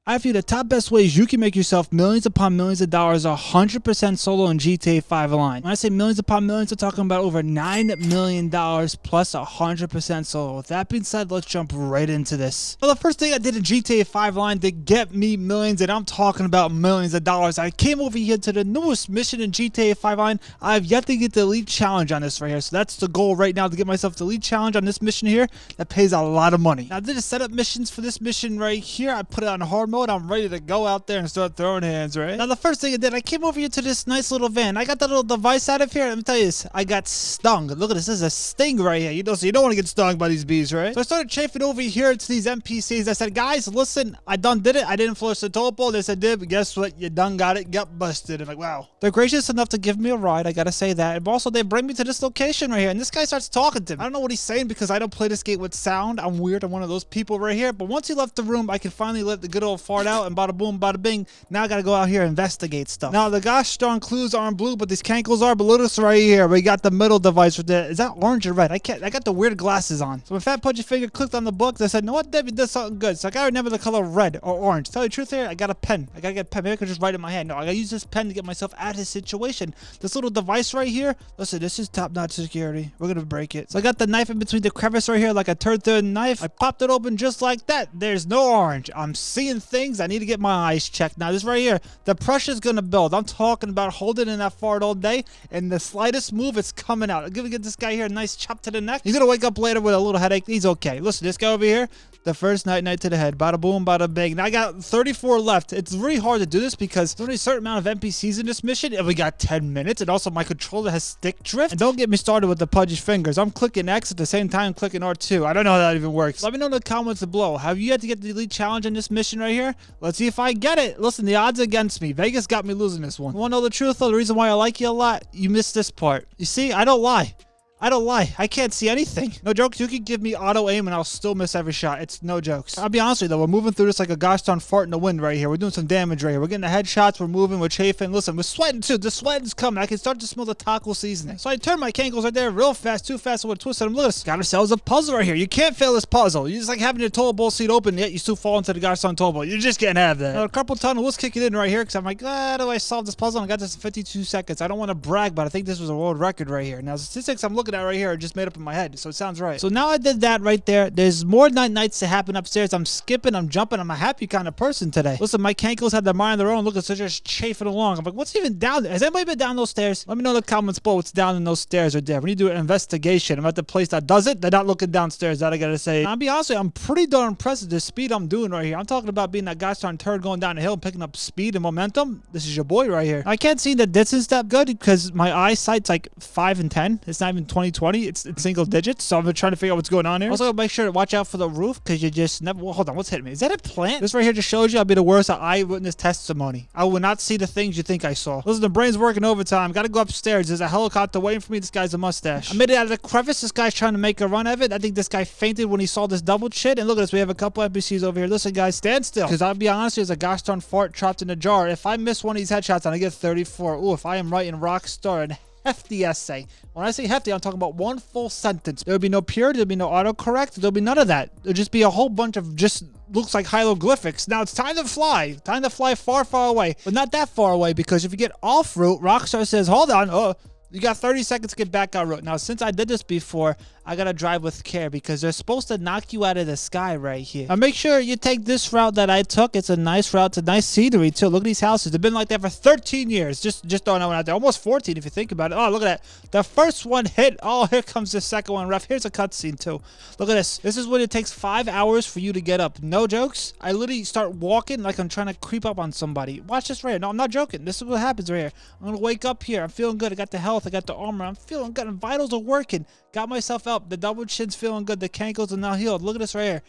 I have for you the top best ways you can make yourself millions upon millions of dollars 100% solo in GTA 5 Online. When I say millions upon millions, I'm talking about over $9 million plus 100% solo. With that being said, let's jump right into this. Well, the first thing I did in GTA 5 Online to get me millions, and I'm talking about millions of dollars, I came over here to the newest mission in GTA 5 Online. I have yet to get the elite challenge on this right here. So that's the goal right now, to get myself the elite challenge on this mission here. That pays a lot of money. Now, I did a setup missions for this mission right here. I put it on hard mode. I'm ready to go out there and start throwing hands, right? Now, the first thing I did, I came over here to this nice little van. I got that little device out of here. Let me tell you this. I got stung. Look at this. This is a sting right here. So you don't want to get stung by these bees, right? So I started chafing over here to these NPCs. I said, guys, listen, I done did it. I didn't flush the toilet bowl. They said, did, but guess what? You done got it. Got busted. I'm like, wow. They're gracious enough to give me a ride. I gotta say that. And also, they bring me to this location right here. And this guy starts talking to me. I don't know what he's saying because I don't play this game with sound. I'm weird. I'm one of those people right here. But once he left the room, I can finally let the good old fart out, and bada boom, bada bing. Now I gotta go out here and investigate stuff. Now, the gosh darn clues aren't blue, but these cankles are. But look at this right here. We got the middle device right there. Is that orange or red? I got the weird glasses on. So my fat pudgy finger clicked on the book. I said, no what, Debbie did something good. So I gotta remember the color red or orange. Tell you the truth here, I got a pen. I gotta get a pen. Maybe I could just write it in my hand. No, I gotta use this pen to get myself out of this situation. This little device right here. Listen, this is top-notch security. We're gonna break it. So I got the knife in between the crevice right here, like a turd knife. I popped it open just like that. There's no orange. I'm seeing things. I need to get my eyes checked. Now, this right here, the pressure's gonna build. I'm talking about holding in that fart all day, and the slightest move, it's coming out. I'm gonna get this guy here a nice chop to the neck. He's gonna wake up later with a little headache. He's okay. Listen, this guy over here, the first night to the head. Bada boom, bada bing. Now I got 34 left. It's really hard to do this because there's only a certain amount of NPCs in this mission, and we got 10 minutes, and also my controller has stick drift. And don't get me started with the pudgy fingers. I'm clicking X at the same time clicking R2. I don't know how that even works. Let me know in the comments below. Have you yet to get the elite challenge in this mission right here? Let's see if I get it. Listen, the odds against me. Vegas got me losing this one. You want to know the truth, though? The reason why I like you a lot? You missed this part. You see, I don't lie. I don't lie. I can't see anything. No jokes. You can give me auto aim and I'll still miss every shot. It's no jokes. I'll be honest with you though. We're moving through this like a gosh darn fart in the wind right here. We're doing some damage right here. We're getting the headshots. We're moving. We're chafing. Listen, we're sweating too. The sweating's coming. I can start to smell the taco seasoning. So I turn my cankles right there real fast. Too fast. I would twist them. Look at this. Got ourselves a puzzle right here. You can't fail this puzzle. You just like having your toilet bowl seat open, yet you still fall into the gosh darn toilet bowl. You just can't have that. Now, a carpal tunnel was kicking in right here because I'm like, how do I solve this puzzle? I got this in 52 seconds. I don't want to brag, but I think this was a world record right here. Now, the statistics I'm looking at right here are just made up in my head, so it sounds right. So now I did that right there. There's more nights to happen upstairs. I'm skipping, I'm jumping. I'm a happy kind of person today. Listen, my cankles had their mind of their own. Look, they're just chafing along. I'm like, what's even down there? Has anybody been down those stairs? Let me know in the comments below what's down in those stairs right there. We need to do an investigation. I'm at the place that does it. They're not looking downstairs. That I gotta say. Now, I'll be honest with you, I'm pretty darn impressed with the speed I'm doing right here. I'm talking about being that gosh darn turd going down the hill and picking up speed and momentum. This is your boy right here. I can't see the distance that good because my eyesight's like 5 and 10. It's not even 20/20. It's single digits. So I'm trying to figure out what's going on here. Also, make sure to watch out for the roof because you just never. Well, hold on, what's hitting me? Is that a plant? This right here just shows you I'll be the worst eyewitness testimony. I will not see the things you think I saw. Listen, the brain's working overtime. Gotta go upstairs. There's a helicopter waiting for me. This guy's a mustache. I made it out of the crevice. This guy's trying to make a run of it. I think this guy fainted when he saw this double shit. And look at this. We have a couple NPCs over here. Listen, guys, stand still. Because I'll be honest, there's a gosh darn fart trapped in a jar. If I miss one of these headshots, I get 34. Ooh, if I am writing Rockstar and hefty essay. When I say hefty, I'm talking about one full sentence. There would be no purity, there'll be no autocorrect, there'll be none of that. There'll just be a whole bunch of just looks like hieroglyphics. Now it's time to fly. Time to fly far, far away. But not that far away because if you get off route, Rockstar says, hold on, you got 30 seconds to get back on route. Now, since I did this before, I gotta drive with care because they're supposed to knock you out of the sky right here. Now, make sure you take this route that I took. It's a nice route. It's a nice scenery, too. Look at these houses. They've been like that for 13 years. Just throwing that one out there. Almost 14 if you think about it. Oh, look at that. The first one hit. Oh, here comes the second one, ref. Here's a cutscene, too. Look at this. This is when it takes 5 hours for you to get up. No jokes. I literally start walking like I'm trying to creep up on somebody. Watch this right here. No, I'm not joking. This is what happens right here. I'm gonna wake up here. I'm feeling good. I got the health. I got the armor. I'm feeling good. Vitals are working. Got myself up. The double chin's feeling good. The cankles are now healed. Look at this right here.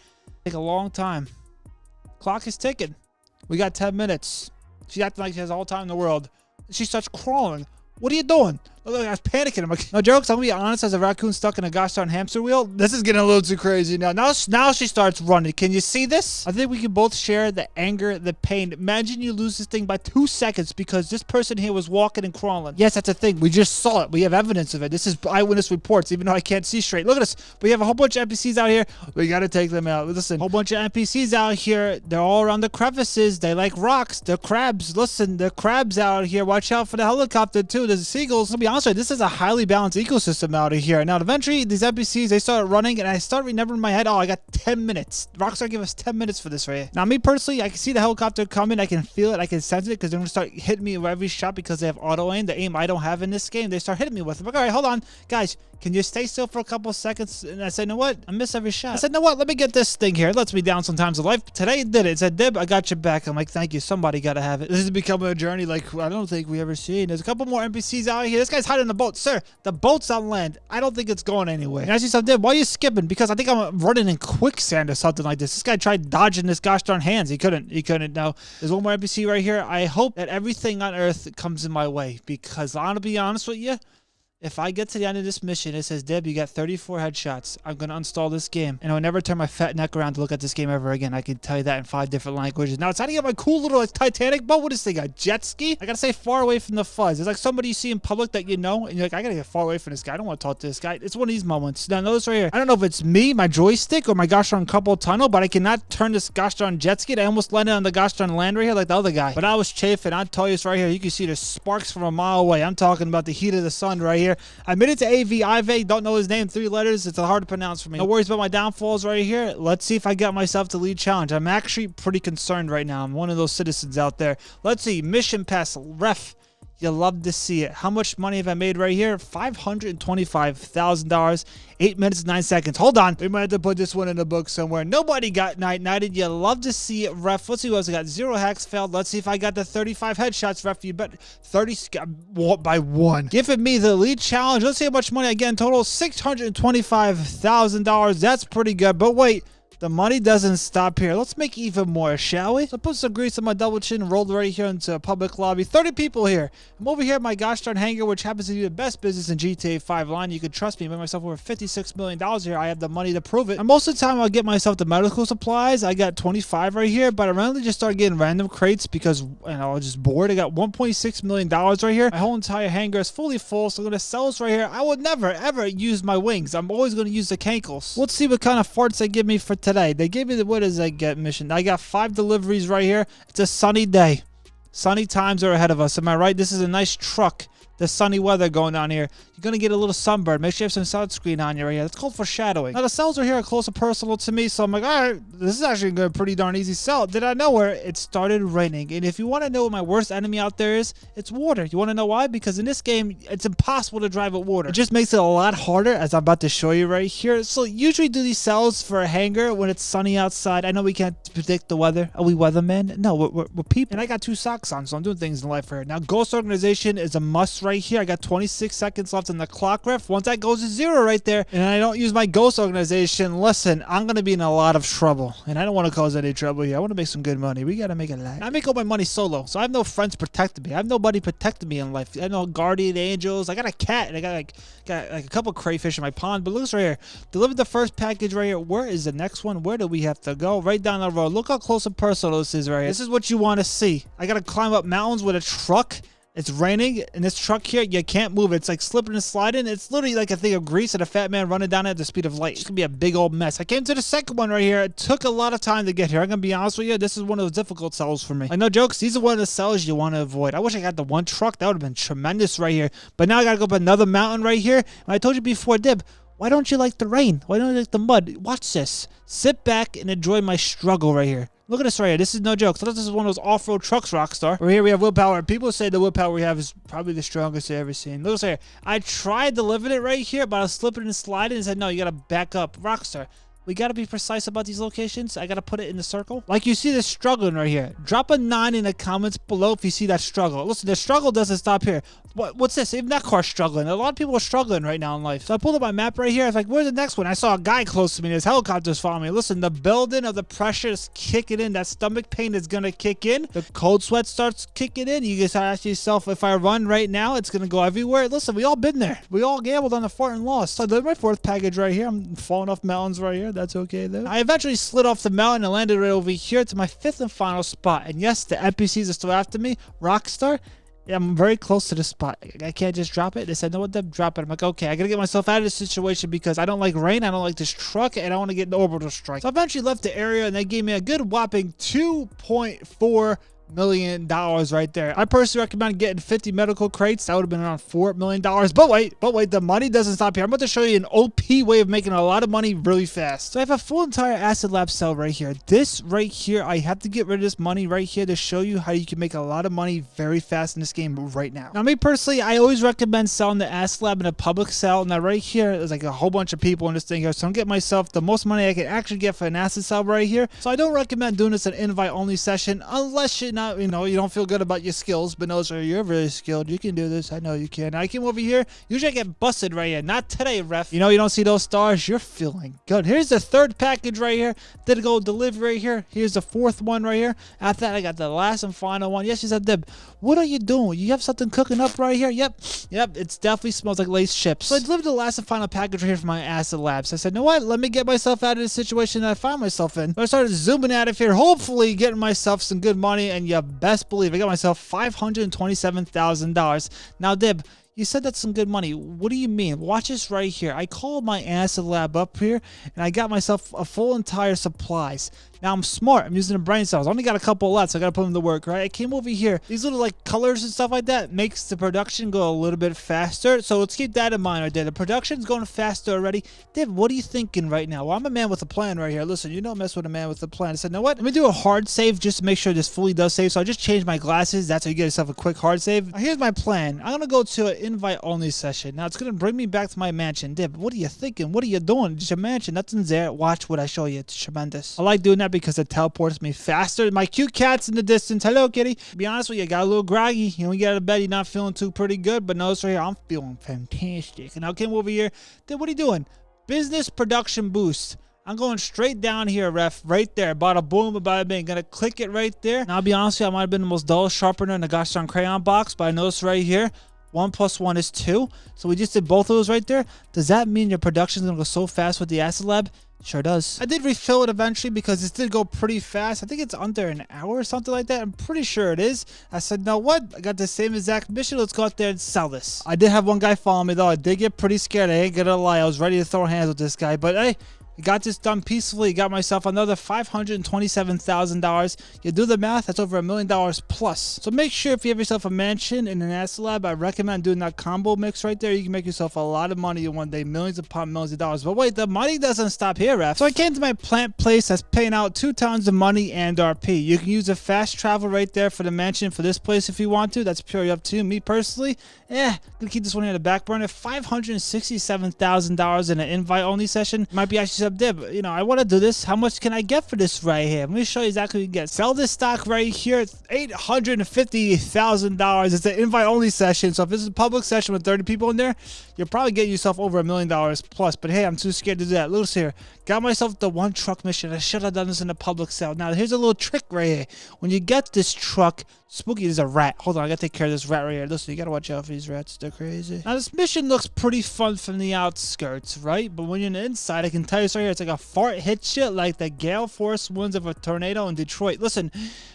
Take a long time. Clock is ticking. We got 10 minutes. She's acting like she has all the time in the world. She starts crawling. What are you doing? Look, I was panicking. I'm like, no jokes. I'm gonna be honest. As a raccoon stuck in a gosh darn hamster wheel, this is getting a little too crazy now. Now she starts running. Can you see this? I think we can both share the anger, the pain. Imagine you lose this thing by 2 seconds because this person here was walking and crawling. Yes, that's a thing. We just saw it. We have evidence of it. This is eyewitness reports, even though I can't see straight. Look at this. We have a whole bunch of NPCs out here. We gotta take them out. Listen, a whole bunch of NPCs out here. They're all around the crevices. They like rocks. They're crabs. Listen, the crabs out here. Watch out for the helicopter too. There's seagulls. To be honest with you, this is a highly balanced ecosystem out of here. Now, eventually, these NPCs, they started running, and I started remembering in my head, oh, I got 10 minutes. Rockstar gave us 10 minutes for this right here. Now, me personally, I can see the helicopter coming. I can feel it. I can sense it because they're going to start hitting me with every shot because they have auto aim. The aim I don't have in this game, they start hitting me with. I'm like, all right, hold on. Guys, can you stay still for a couple of seconds? And I said, you know what? I miss every shot. I said, you know what? Let me get this thing here. It lets me down sometimes in life. Today it did it. It said, Dib, I got your back. I'm like, thank you. Somebody got to have it. This is becoming a journey like I don't think we ever seen. There's a couple more NPCs out here. This guy's hiding in the boat. Sir, the boat's on land. I don't think it's going anywhere. And I see something, Dib, why are you skipping? Because I think I'm running in quicksand or something like this. This guy tried dodging this gosh darn hands. He couldn't. Now, there's one more NPC right here. I hope that everything on Earth comes in my way because I'm going to be honest with you. If I get to the end of this mission, it says, Deb, you got 34 headshots. I'm going to uninstall this game. And I'll never turn my fat neck around to look at this game ever again. I can tell you that in 5 different languages. Now, it's how to get my cool little Titanic boat. What is this thing, a jet ski? I got to stay far away from the fuzz. It's like somebody you see in public that you know, and you're like, I got to get far away from this guy. I don't want to talk to this guy. It's one of these moments. Now, notice right here. I don't know if it's me, my joystick, or my gosh darn couple tunnel, but I cannot turn this gosh darn jet ski. I almost landed on the gosh darn land right here like the other guy. But I was chafing. I'll tell you this right here. You can see the sparks from a mile away. I'm talking about the heat of the sun right here. I made it to AV, don't know his name, 3 letters. It's hard to pronounce for me. No worries about my downfalls right here. Let's see if I got myself to lead challenge. I'm actually pretty concerned right now. I'm one of those citizens out there. Let's see. Mission pass. Ref. You love to see it. How much money have I made right here? $525,000. 8 minutes and 9 seconds. Hold on. We might have to put this one in the book somewhere. Nobody got night-nighted. You love to see it, ref. Let's see what else I got. 0 hacks failed. Let's see if I got the 35 headshots, ref. You bet 30 by 1. Giving me the lead challenge. Let's see how much money I get in total. $625,000. That's pretty good. But wait. The money doesn't stop here. Let's make even more, shall we? So put some grease on my double chin and rolled right here into a public lobby. 30 people here. I'm over here at my gosh darn hangar, which happens to be the best business in GTA 5 line. You can trust me. I made myself over $56 million here. I have the money to prove it. And most of the time, I'll get myself the medical supplies. I got 25 right here, but I randomly just started getting random crates because I was just bored. I got $1.6 million right here. My whole entire hangar is fully full, so I'm going to sell this right here. I would never, ever use my wings. I'm always going to use the cankles. Let's see what kind of farts they give me for today. They gave me the, what does I get mission? I got 5 deliveries right here. It's a sunny day. Sunny times are ahead of us. Am I right? This is a nice truck. The sunny weather going on here. You're going to get a little sunburn. Make sure you have some sunscreen on you right here. That's called foreshadowing. Now, the cells are here are close and personal to me, so I'm like, all right, this is actually a pretty darn easy cell. Did I know where it started raining? And if you want to know what my worst enemy out there is, it's water. You want to know why? Because in this game, it's impossible to drive with water. It just makes it a lot harder, as I'm about to show you right here. So usually do these cells for a hangar when it's sunny outside. I know we can't predict the weather. Are we weathermen? No, we're people. And I got 2 socks on, so I'm doing things in life here. Now, ghost organization is a must right here. I got 26 seconds left in the clock, ref. Once that goes to 0 right there, and I don't use my ghost organization, listen, I'm going to be in a lot of trouble. And I don't want to cause any trouble here. I want to make some good money. We got to make it live. I make all my money solo, so I have no friends protecting me. I have nobody protecting me in life. I have no guardian angels. I got a cat, and I got like a couple crayfish in my pond. But look right here. Delivered the first package right here. Where is the next one? Where do we have to go? Right down the road. Look how close and personal this is right here. This is what you want to see. I got to climb up mountains with a truck. It's raining, and this truck here, you can't move it. It's like slipping and sliding. It's literally like a thing of grease and a fat man running down at the speed of light. It's going to be a big old mess. I came to the second one right here. It took a lot of time to get here. I'm going to be honest with you. This is one of those difficult cells for me. Like, no jokes. These are one of the cells you want to avoid. I wish I got the one truck. That would have been tremendous right here. But now I got to go up another mountain right here. And I told you before, Dib, why don't you like the rain? Why don't you like the mud? Watch this. Sit back and enjoy my struggle right here. Look at this right here. This is no joke. So this is one of those off-road trucks, Rockstar. Right here we have willpower. People say the willpower we have is probably the strongest I've ever seen. Look at this right here. I tried to live in it right here, but I was slipping and sliding and said, no, you got to back up. Rockstar, we got to be precise about these locations. I got to put it in the circle. Like you see this struggling right here. Drop a 9 in the comments below if you see that struggle. Listen, the struggle doesn't stop here. What's this? Even that car's struggling. A lot of people are struggling right now in life. So I pulled up my map right here. I was like, where's the next one? I saw a guy close to me. There's helicopters following me. Listen, the building of the pressure is kicking in. That stomach pain is going to kick in. The cold sweat starts kicking in. You just ask yourself, if I run right now, it's going to go everywhere. Listen, we all been there. We all gambled on the fort and lost. So I did my fourth package right here. I'm falling off mountains right here. That's okay though. I eventually slid off the mountain and landed right over here to my fifth and final spot. And yes, the NPCs are still after me. Rockstar. Yeah, I'm very close to the spot. I can't just drop it. They said, no, what, them drop it. I'm like, okay, I gotta get myself out of this situation because I don't like rain. I don't like this truck, and I want to get an orbital strike. So I eventually left the area, and they gave me a good whopping $2.4 million right there. I personally recommend getting 50 medical crates. That would have been around $4 million. But wait, the money doesn't stop here. I'm about to show you an OP way of making a lot of money really fast. So I have a full entire acid lab cell right here. This right here, I have to get rid of this money right here to show you how you can make a lot of money very fast in this game right now. Now, me personally, I always recommend selling the acid lab in a public sale. Now, right here, there's like a whole bunch of people in this thing here. So I'm getting myself the most money I can actually get for an acid cell right here. So I don't recommend doing this an invite-only session unless you're not, you don't feel good about your skills, but no, sir, you're very skilled. You can do this. I know you can. Now, I came over here. Usually I get busted right here. Not today, ref. You don't see those stars. You're feeling good. Here's the third package right here. Did go delivery right here. Here's the fourth one right here. After that, I got the last and final one. Yes, she said, Deb, what are you doing? You have something cooking up right here? Yep. It definitely smells like Lay's chips. So I delivered the last and final package right here from my acid lab. So I said, you know what? Let me get myself out of the situation that I find myself in. So I started zooming out of here, hopefully getting myself some good money, and you best believe I got myself $527,000. Now, Dib, you said that's some good money. What do you mean? Watch this right here. I called my acid lab up here, and I got myself a full entire supplies. Now, I'm smart. I'm using the brain cells. I only got a couple left, so I got to put them to work, right? I came over here. These little, like, colors and stuff like that makes the production go a little bit faster. So let's keep that in mind right there. The production's going faster already. Dave, what are you thinking right now? Well, I'm a man with a plan right here. Listen, you don't mess with a man with a plan. I said, you know what? Let me do a hard save just to make sure this fully does save. So I just changed my glasses. That's how you get yourself a quick hard save. Now, here's my plan. I'm going to go to an invite-only session. Now, it's going to bring me back to my mansion. Dave, what are you thinking? What are you doing? It's your mansion. Nothing's there. Watch what I show you. It's tremendous. I like doing that because it teleports me faster. My cute cat's in the distance. Hello, kitty. To be honest with you, I got a little groggy. You get out of bed, you're not feeling too pretty good. But notice right here, I'm feeling fantastic. And I came over here. Then what are you doing? Business production boost. I'm going straight down here, ref. Right there. Bada boom, bada bing. Gonna click it right there. Now, I'll be honest with you, I might have been the most dull sharpener in the gosh darn crayon box. But I noticed right here, 1 + 1 is 2. So we just did both of those right there. Does that mean your production's gonna go so fast with the acid lab? Sure does. I did refill it eventually because this did go pretty fast. I think it's under an hour or something like that. I'm pretty sure it is. I said, no, what? I got the same exact mission. Let's go out there and sell this. I did have one guy follow me though. I did get pretty scared. I ain't gonna lie. I was ready to throw hands with this guy, but hey, I got this done peacefully. Got myself another $527,000. You do the math, that's over $1 million plus. So make sure if you have yourself a mansion in an acid lab, I recommend doing that combo mix right there. You can make yourself a lot of money in one day, millions upon millions of dollars. But wait, the money doesn't stop here, ref. So I came to my plant place that's paying out 2 tons of money and RP. You can use a fast travel right there for the mansion for this place if you want to. That's purely up to you. Me personally, gonna keep this one in the back burner. $567,000 in an invite-only session. Might be actually Dib, I want to do this. How much can I get for this right here? Let me show you exactly what you can get. Sell this stock right here. It's $850,000. It's an invite-only session. So if this is a public session with 30 people in there, you're probably getting yourself over $1 million plus. But hey, I'm too scared to do that. Look here. Got myself the 1 truck mission. I should have done this in a public sale. Now, here's a little trick right here. When you get this truck, Spooky, there's a rat. Hold on, I gotta take care of this rat right here. Listen, you gotta watch out for these rats. They're crazy. Now, this mission looks pretty fun from the outskirts, right? But when you're on the inside, I can tell you right here, it's like a fart hits you like the gale force winds of a tornado in Detroit. Listen,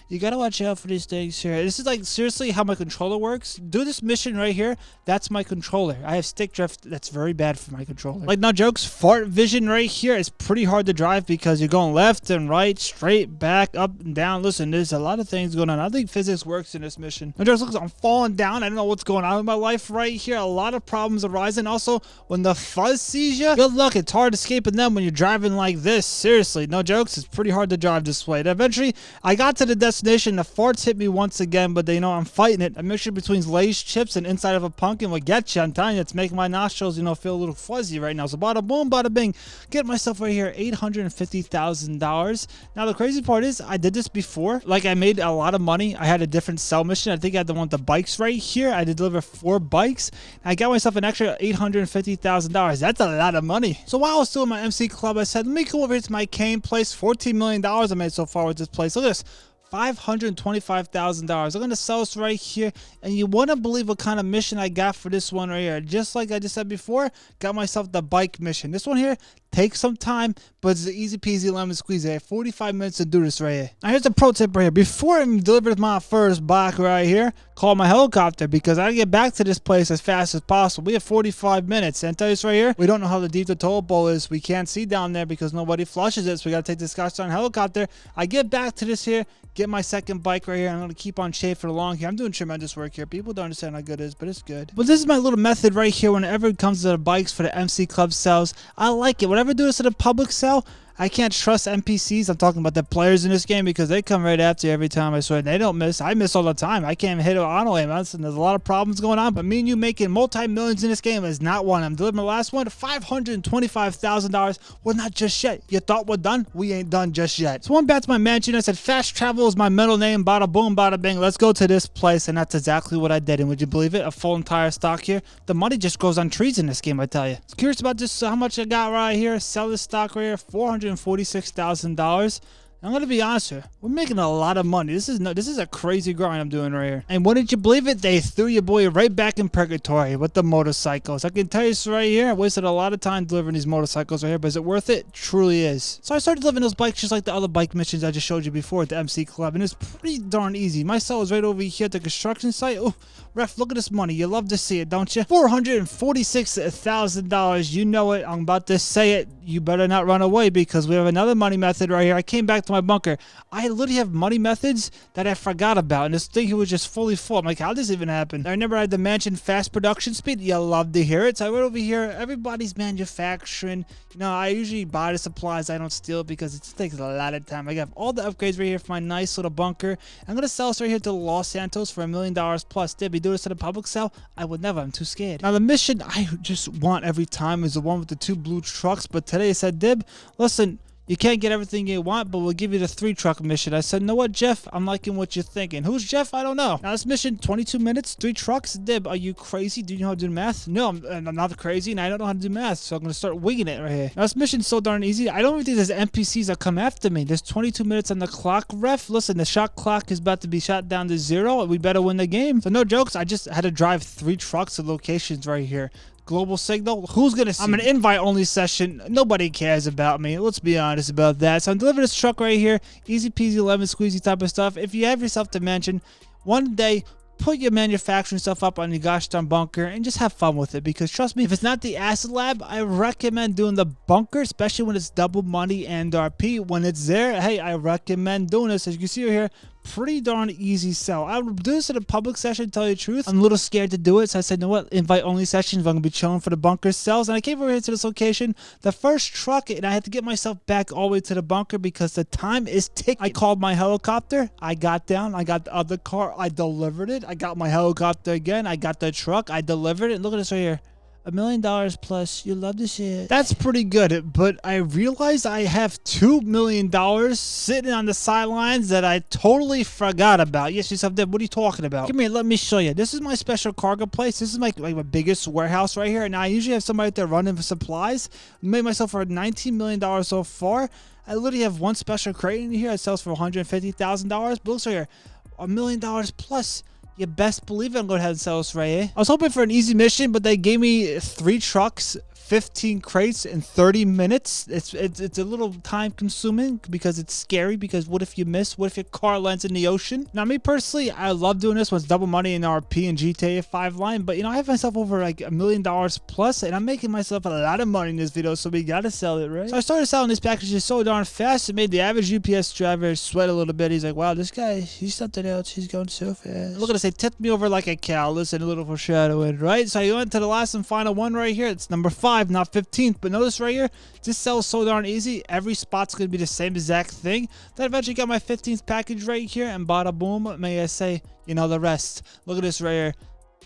you gotta watch out for these things here. This is like seriously how my controller works. Do this mission right here. That's my controller. I have stick drift. That's very bad for my controller. Like, no jokes, fart vision right here is pretty hard to drive because you're going left and right, straight, back, up and down. Listen, there's a lot of things going on. I think physics works in this mission. No jokes, look, I'm falling down. I don't know what's going on in my life right here. A lot of problems arising. Also, when the fuzz sees you, good luck. It's hard escaping them when you're you're driving like this. Seriously, no jokes. It's pretty hard to drive this way. And eventually, I got to the destination. The farts hit me once again, but I'm fighting it. A mixture between Lay's chips and inside of a pumpkin will get you. I'm telling you, it's making my nostrils, feel a little fuzzy right now. So bada boom, bada bing. Get myself right here $850,000. Now, the crazy part is I did this before. Like, I made a lot of money. I had a different sell mission. I think I had the one with the bikes right here. I did deliver 4 bikes. I got myself an extra $850,000. That's a lot of money. So while I was still in my MC club, I said, let me go over here to my cane place. $14 million I made so far with this place. Look at this. $525,000. I'm going to sell this right here, and you wouldn't believe what kind of mission I got for this one right here. Just like I just said before, got myself the bike mission. This one here takes some time, but it's an easy peasy lemon squeeze. I have 45 minutes to do this right here. Now here's the pro tip right here. Before I deliver my first bike right here, call my helicopter because I get back to this place as fast as possible. We have 45 minutes. And tell you this right here, we don't know how deep the toilet bowl is. We can't see down there because nobody flushes it, so we got to take this gosh darn helicopter. I get back to this here, get my second bike right here. I'm going to keep on chafing along here. I'm doing tremendous work here. People don't understand how good it is, but it's good. But this is my little method right here whenever it comes to the bikes for the MC Club sales. I like it. Whenever I do this at a public sale, I can't trust NPCs. I'm talking about the players in this game because they come right after you every time, I swear. They don't miss. I miss all the time. I can't even hit an auto aim. Listen, there's a lot of problems going on, but me and you making multi-millions in this game is not one. I'm delivering the last one, $525,000. We're not just yet. You thought we're done? We ain't done just yet. So I went back to my mansion. I said, fast travel is my middle name. Bada boom, bada bing. Let's go to this place, and that's exactly what I did. And would you believe it? A full entire stock here. The money just grows on trees in this game, I tell you. I was curious about this, how much I got right here. Sell this stock right here, $446,000. I'm gonna be honest here, we're making a lot of money. This is a crazy grind I'm doing right here. And wouldn't you believe it? They threw your boy right back in purgatory with the motorcycles. I can tell you this right here. I wasted a lot of time delivering these motorcycles right here, but is it worth it? Truly is. So I started delivering those bikes just like the other bike missions I just showed you before at the MC Club, and it's pretty darn easy. My cell is right over here at the construction site. Oh, ref, look at this money. You love to see it, don't you? $446,000. You know it. I'm about to say it. You better not run away because we have another money method right here. I came back to my bunker. I literally have money methods that I forgot about, and this thing here was just fully full. I'm like, how did this even happen? I remember I had the mansion fast production speed. You love to hear it. So I went over here. Everybody's manufacturing. I usually buy the supplies. I don't steal it because it takes a lot of time. I got all the upgrades right here for my nice little bunker. I'm gonna sell this right here to Los Santos for $1 million plus. Did we do this at a public sale? I would never. I'm too scared. Now the mission I just want every time is the one with the 2 blue trucks, but today I said, Dib, listen, you can't get everything you want, but we'll give you the 3-truck mission. I said, know what, Jeff? I'm liking what you're thinking. Who's Jeff? I don't know. Now, this mission, 22 minutes, 3 trucks. Dib, are you crazy? Do you know how to do math? No, I'm not crazy, and I don't know how to do math, so I'm going to start winging it right here. Now, this mission's so darn easy. I don't even think there's NPCs that come after me. There's 22 minutes on the clock, ref. Listen, the shot clock is about to be shot down to 0. We better win the game. So, no jokes. I just had to drive 3 trucks to locations right here. Global signal. Who's gonna see? I'm an invite only session. Nobody cares about me. Let's be honest about that. So I'm delivering this truck right here. Easy peasy lemon squeezy type of stuff. If you have yourself to mention, one day put your manufacturing stuff up on your gosh darn bunker and just have fun with it, because trust me, if it's not the acid lab, I recommend doing the bunker, especially when it's double money and RP. When it's there, hey, I recommend doing this. As you can see here, pretty darn easy sell. I would do this in a public session, to tell you the truth. I'm a little scared to do it, so I said, you know what, invite only sessions. I'm gonna be chilling for the bunker sales. And I came over here to this location, the first truck, and I had to get myself back all the way to the bunker because the time is ticking. I called my helicopter, I got down, I got the other car, I delivered it. I got my helicopter again, I got the truck, I delivered it. Look at this right here. $1 million plus. You love to see it. That's pretty good, but I realized I have $2 million sitting on the sidelines that I totally forgot about. Yes, yourself, Deb, what are you talking about? Come here, let me show you. This is my special cargo place. This is like my biggest warehouse right here. Now, I usually have somebody out there running for supplies. I made myself for $19 million so far. I literally have one special crate in here. It sells for $150,000. But looks right here, $1 million plus. You best believe it. I'm going to have to sell this right here. I was hoping for an easy mission, but they gave me 3 trucks, 15 crates in 30 minutes. It's a little time consuming because it's scary, because what if you miss? What if your car lands in the ocean? Now, me personally, I love doing this when it's double money in RP and GTA 5 line, but I have myself over like $1 million plus, and I'm making myself a lot of money in this video, so we got to sell it, right? So I started selling these packages so darn fast, it made the average UPS driver sweat a little bit. He's like, wow, this guy, he's something else. He's going so fast. Look at this. They tipped me over like a cow. Listen, a little foreshadowing, right? So I went to the last and final one right here. It's number 5. 5, not 15th. But notice right here, this sell is so darn easy. Every spot's going to be the same exact thing. Then eventually got my 15th package right here, and bada boom, may I say, you know, the rest. Look at this right here.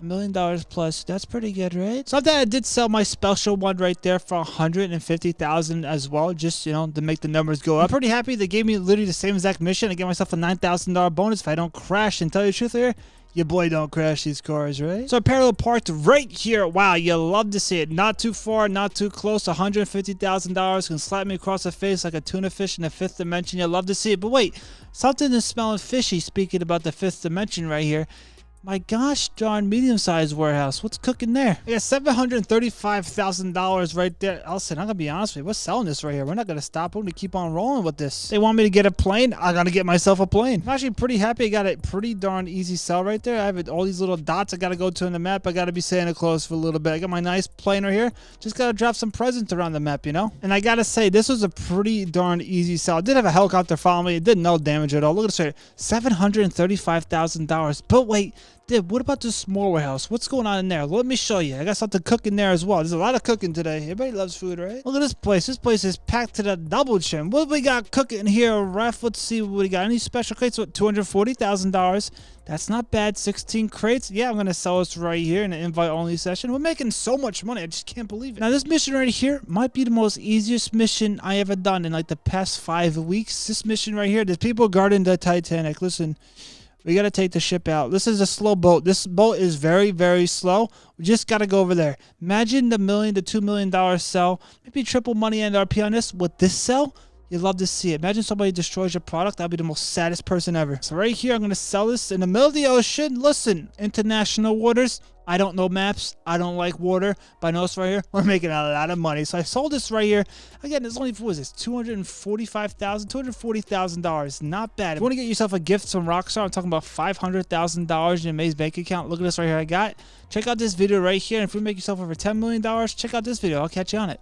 $1 million plus. That's pretty good, right? So that I did sell my special one right there for 150,000 as well, just, you know, to make the numbers go up. I'm pretty happy. They gave me literally the same exact mission. I gave myself a $9,000 bonus if I don't crash. And tell you the truth here, your boy don't crash these cars, right? So parallel parked right here. Wow, you love to see it. Not too far, not too close. $150,000 can slap me across the face like a tuna fish in the 5th dimension. You love to see it. But wait, something is smelling fishy. Speaking about the 5th dimension right here. My gosh darn medium-sized warehouse. What's cooking there? I got $735,000 right there. Listen, I'm going to be honest with you. We're selling this right here. We're not going to stop. We're going to keep on rolling with this. They want me to get a plane. I got to get myself a plane. I'm actually pretty happy. I got a pretty darn easy sell right there. I have all these little dots I got to go to in the map. I got to be Santa Claus for a little bit. I got my nice plane right here. Just got to drop some presents around the map, you know? And I got to say, this was a pretty darn easy sell. I did have a helicopter follow me. It did no damage at all. Look at this right here. $735,000. But wait. Dude, what about this small warehouse? What's going on in there? Let me show you. I got something cooking there as well. There's a lot of cooking today. Everybody loves food, right? Look at this place. This place is packed to the double chin. What we got cooking here, ref? Let's see what we got. Any special crates? What, $240,000? That's not bad. 16 crates. Yeah, I'm going to sell this right here in an invite-only session. We're making so much money. I just can't believe it. Now, this mission right here might be the most easiest mission I ever done in like the past 5 weeks. This mission right here, there's people guarding the Titanic. Listen. We got to take the ship out. This is a slow boat. This boat is very, very slow. We just got to go over there. Imagine the $1 million to $2 million sell. Maybe triple money and RP on this. With this sell, you'd love to see it. Imagine somebody destroys your product. I'd be the most saddest person ever. So right here, I'm going to sell this in the middle of the ocean. Listen, international waters. I don't know maps. I don't like water. But I notice right here, we're making a lot of money. So I sold this right here. Again, it's only, what was this? $240,000. Not bad. If you want to get yourself a gift from Rockstar, I'm talking about $500,000 in your Maze bank account. Look at this right here I got. Check out this video right here. And if you make yourself over $10 million, check out this video. I'll catch you on it.